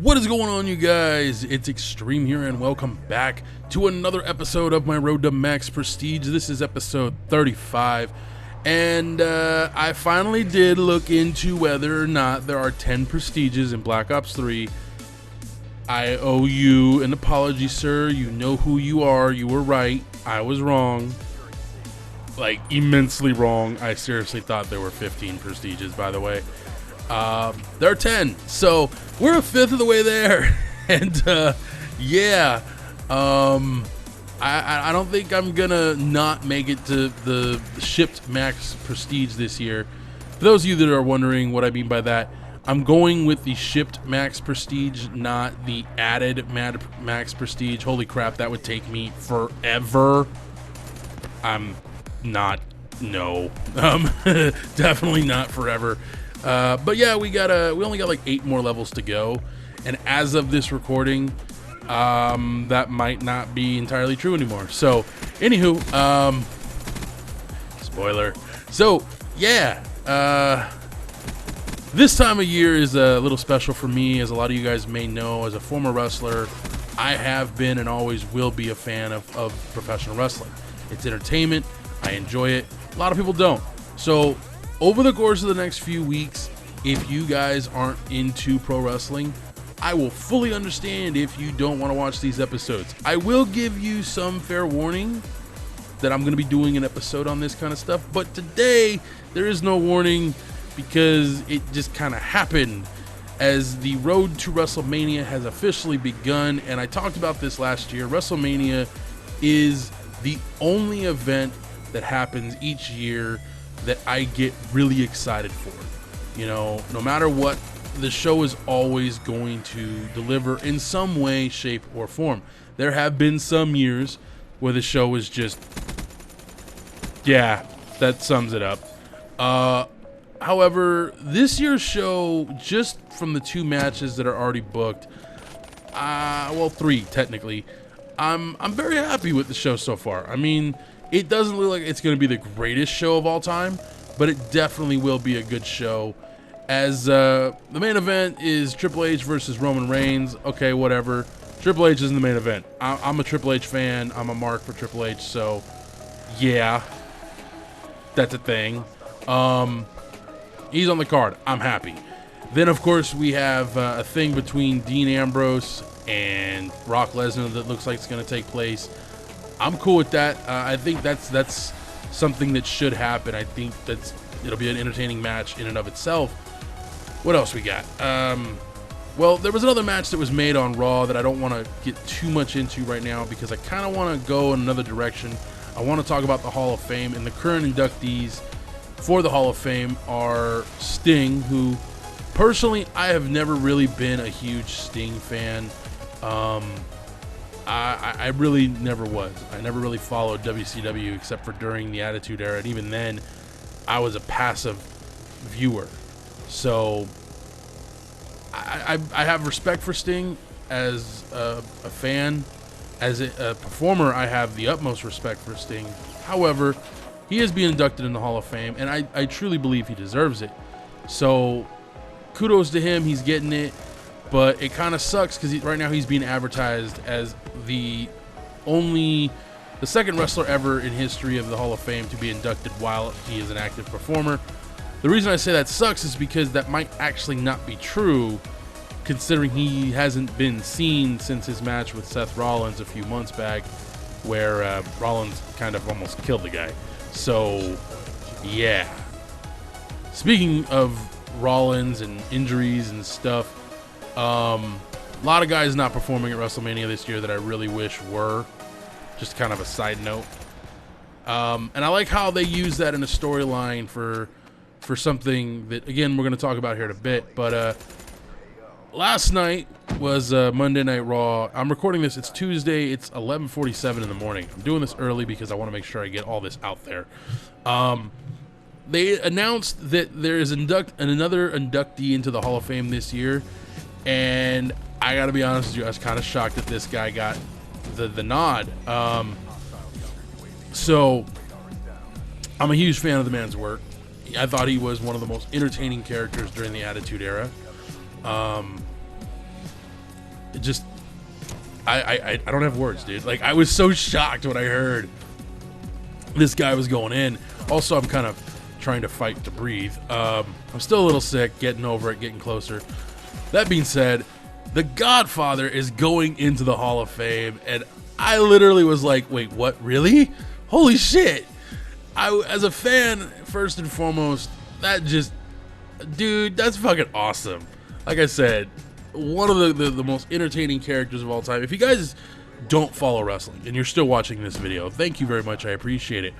What is going on, you guys? It's Extreme here, and welcome back to another episode of my Road to Max Prestige. This is episode 35, and I finally did look into whether or not there are 10 Prestiges in Black Ops 3. I owe you an apology, sir. You know who you are. You were right. I was wrong. Like, immensely wrong. I seriously thought there were 15 Prestiges, by the way. There are 10, so we're a fifth of the way there. And yeah, I don't think I'm gonna not make it to the shipped max prestige this year. For those of you that are wondering what I mean by that, I'm going with the shipped max prestige, not the added max prestige. Holy crap, that would take me forever. I'm not, no, definitely not forever. But yeah, we only got like 8 more levels to go, and as of this recording, that might not be entirely true anymore. So, anywho, spoiler. So, yeah, this time of year is a little special for me, as a lot of you guys may know. As a former wrestler, I have been and always will be a fan of professional wrestling. It's entertainment. I enjoy it. A lot of people don't. So, over the course of the next few weeks, if you guys aren't into pro wrestling, I will fully understand if you don't want to watch these episodes. I will give you some fair warning that I'm going to be doing an episode on this kind of stuff, but today there is no warning because it just kind of happened as the road to WrestleMania has officially begun. And I talked about this last year. WrestleMania is the only event that happens each year that I get really excited for. You know, no matter what, the show is always going to deliver in some way, shape, or form. There have been some years where the show is just, yeah, that sums it up. However, this year's show, just from the 2 matches that are already booked, well, 3 technically, I'm very happy with the show so far. I mean, it doesn't look like it's going to be the greatest show of all time, but it definitely will be a good show. As the main event is Triple H versus Roman Reigns. Okay, whatever. Triple H is in the main event. I'm a Triple H fan. I'm a mark for Triple H, so yeah, that's a thing. He's on the card. I'm happy. Then, of course, we have a thing between Dean Ambrose and Brock Lesnar that looks like it's going to take place. I'm cool with that. I think that's something that should happen. I think it'll be an entertaining match in and of itself. What else we got? Well, there was another match that was made on Raw that I don't want to get too much into right now because I kind of want to go in another direction. I want to talk about the Hall of Fame, and the current inductees for the Hall of Fame are Sting, who personally I have never really been a huge Sting fan. I really never was. I never really followed WCW except for during the Attitude Era, and even then, I was a passive viewer. So, I have respect for Sting as a fan. As a performer, I have the utmost respect for Sting. However, he is being inducted in the Hall of Fame, and I truly believe he deserves it. So, kudos to him. He's getting it. But it kind of sucks because right now he's being advertised as the second wrestler ever in history of the Hall of Fame to be inducted while he is an active performer. The reason I say that sucks is because that might actually not be true, considering he hasn't been seen since his match with Seth Rollins a few months back, where Rollins kind of almost killed the guy. So, yeah. Speaking of Rollins and injuries and stuff, a lot of guys not performing at WrestleMania this year that I really wish were. Just kind of a side note. And I like how they use that in a storyline for something that, again, we're going to talk about here in a bit. But last night was Monday Night Raw. I'm recording this. It's Tuesday. It's 11:47 in the morning. I'm doing this early because I want to make sure I get all this out there. They announced that there is another inductee into the Hall of Fame this year. And I got to be honest with you, I was kind of shocked that this guy got the nod. So, I'm a huge fan of the man's work. I thought he was one of the most entertaining characters during the Attitude Era. it just, I don't have words, dude. Like, I was so shocked when I heard this guy was going in. Also, I'm kind of trying to fight to breathe. I'm still a little sick, getting over it, getting closer. That being said, the Godfather is going into the Hall of Fame, and I literally was like, wait, what, really? Holy shit. As a fan, first and foremost, that just, dude, that's fucking awesome. Like I said, one of the most entertaining characters of all time. If you guys don't follow wrestling and you're still watching this video, thank you very much. I appreciate it.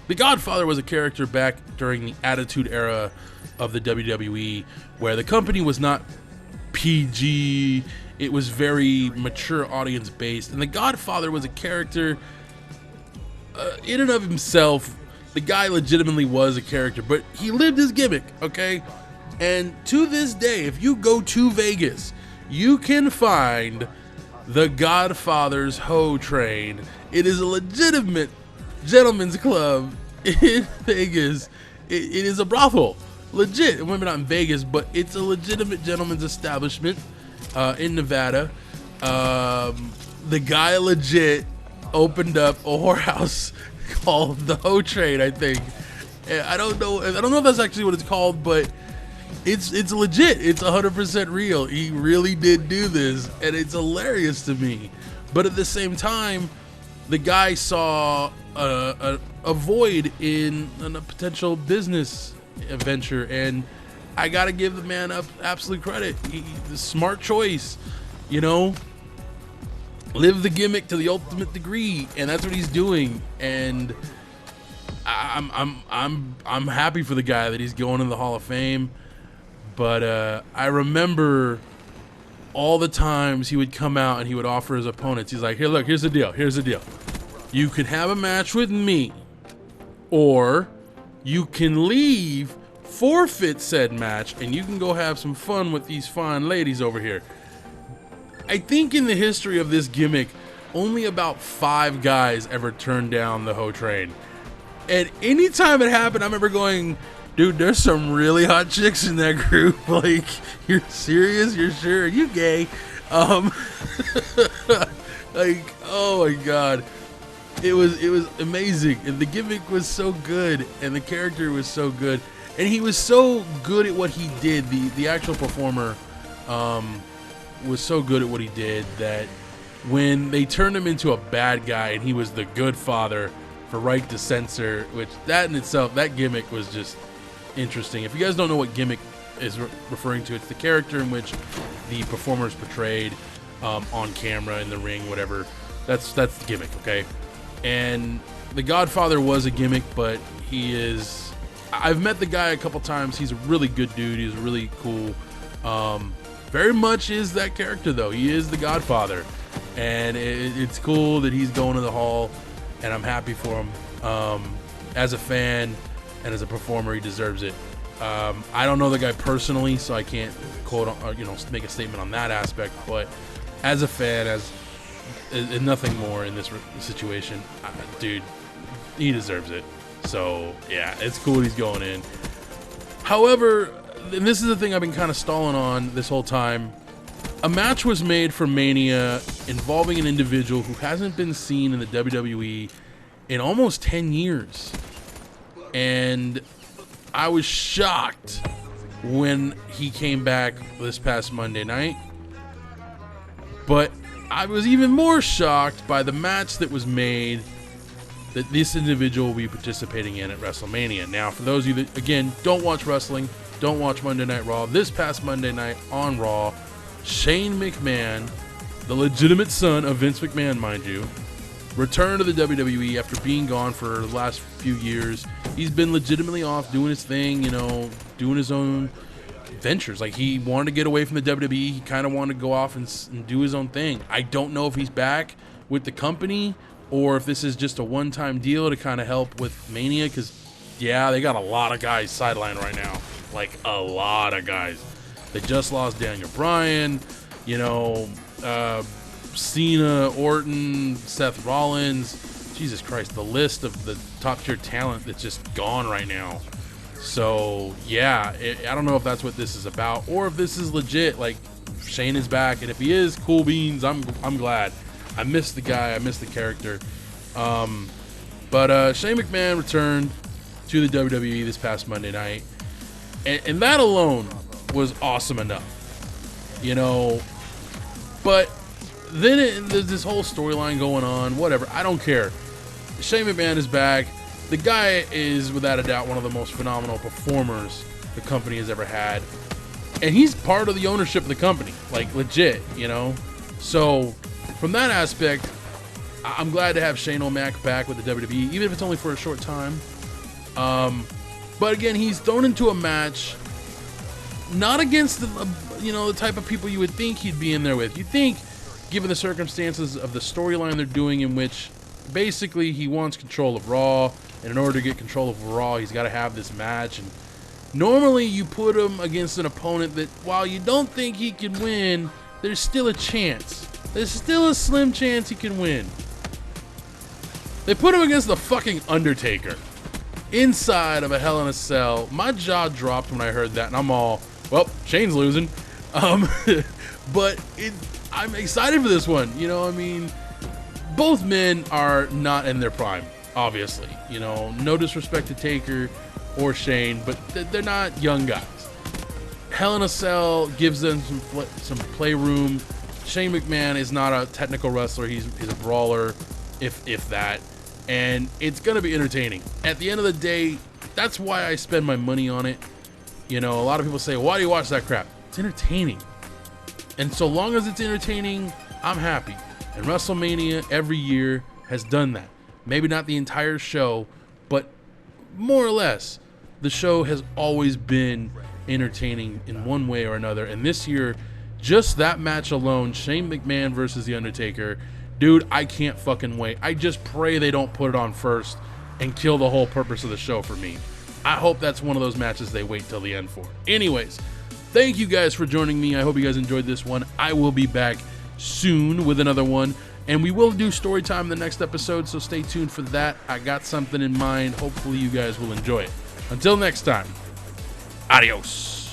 The Godfather was a character back during the Attitude Era of the WWE, where the company was not PG. It was very mature audience based, and the Godfather was a character in and of himself. The guy legitimately was a character, but he lived his gimmick, okay? And to this day, if you go to Vegas, you can find the Godfather's Hoe Train. It is a legitimate gentleman's club in Vegas. It is a brothel, legit. Maybe not in Vegas, but it's a legitimate gentleman's establishment in Nevada. The guy legit opened up a whorehouse called the Hoe Train, I think. I don't know if that's actually what it's called, but it's legit. It's 100% real. He really did do this, and it's hilarious to me. But at the same time, the guy saw a void in a potential business venture, and I gotta give the man absolute credit. The smart choice, you know. Live the gimmick to the ultimate degree, and that's what he's doing. And I'm happy for the guy that he's going in the Hall of Fame. But I remember all the times he would come out and he would offer his opponents. He's like, "Here, look, here's the deal. Here's the deal. You can have a match with me, or you can leave, forfeit said match, and you can go have some fun with these fine ladies over here." I think in the history of this gimmick, only about 5 guys ever turned down the Hoe Train. And anytime it happened, I remember going, dude, there's some really hot chicks in that group. Like, you're serious? You're sure? Are you gay? Like, oh my God. It was amazing. And the gimmick was so good, and the character was so good. And he was so good at what he did. The actual performer was so good at what he did that when they turned him into a bad guy and he was the good father for Right to Censor, which that in itself, that gimmick was just interesting. If you guys don't know what gimmick is referring to, it's the character in which the performer is portrayed on camera, in the ring, whatever. That's the gimmick, okay? And the Godfather was a gimmick, but he is... I've met the guy a couple times. He's a really good dude. He's really cool. Very much is that character, though. He is the Godfather. And it's cool that he's going to the Hall, and I'm happy for him. As a fan and as a performer, he deserves it. I don't know the guy personally, so I can't quote, make a statement on that aspect. But as a fan, as nothing more in this situation, dude, he deserves it. So yeah, it's cool he's going in. However, and this is the thing I've been kind of stalling on this whole time. A match was made for Mania involving an individual who hasn't been seen in the WWE in almost 10 years. And I was shocked when he came back this past Monday night. But I was even more shocked by the match that was made that this individual will be participating in at WrestleMania. Now, for those of you that, again, don't watch wrestling, don't watch Monday Night Raw, this past Monday night on Raw, Shane McMahon, the legitimate son of Vince McMahon, mind you, returned to the WWE after being gone for the last few years. He's been legitimately off doing his thing, doing his own ventures. Like, he wanted to get away from the WWE. He kind of wanted to go off and do his own thing. I don't know if he's back with the company or if this is just a one-time deal to kind of help with Mania, because, yeah, they got a lot of guys sidelined right now. Like, a lot of guys. They just lost Daniel Bryan, Cena, Orton, Seth Rollins. Jesus Christ, the list of the top-tier talent that's just gone right now. So, yeah, I don't know if that's what this is about, or if this is legit, like, Shane is back, and if he is, cool beans. I'm glad. I miss the guy. I miss the character. But Shane McMahon returned to the WWE this past Monday night, and that alone was awesome enough, you know. But then there's this whole storyline going on. Whatever, I don't care. Shane McMahon is back. The guy is, without a doubt, one of the most phenomenal performers the company has ever had. And he's part of the ownership of the company, like legit, you know? So from that aspect, I'm glad to have Shane O'Mac back with the WWE, even if it's only for a short time. But again, he's thrown into a match, not against the type of people you would think he'd be in there with. You think, given the circumstances of the storyline they're doing, in which basically he wants control of Raw, and in order to get control of Raw, he's got to have this match. And normally you put him against an opponent that, while you don't think he can win, there's still a chance. There's still a slim chance he can win. They put him against the fucking Undertaker inside of a Hell in a Cell. My jaw dropped when I heard that, and I'm all, well, Shane's losing. But I'm excited for this one. You know, I mean, both men are not in their prime, obviously. You know, no disrespect to Taker or Shane, but they're not young guys. Hell in a Cell gives them some playroom. Shane McMahon is not a technical wrestler. He's a brawler, if that. And it's going to be entertaining. At the end of the day, that's why I spend my money on it. You know, a lot of people say, why do you watch that crap? It's entertaining. And so long as it's entertaining, I'm happy. And WrestleMania every year has done that. Maybe not the entire show, but more or less, the show has always been entertaining in one way or another. And this year, just that match alone, Shane McMahon versus The Undertaker, dude, I can't fucking wait. I just pray they don't put it on first and kill the whole purpose of the show for me. I hope that's one of those matches they wait till the end for. Anyways, thank you guys for joining me. I hope you guys enjoyed this one. I will be back soon with another one, and we will do story time in the next episode, so stay tuned for that. I got something in mind. Hopefully you guys will enjoy it. Until next time, adios.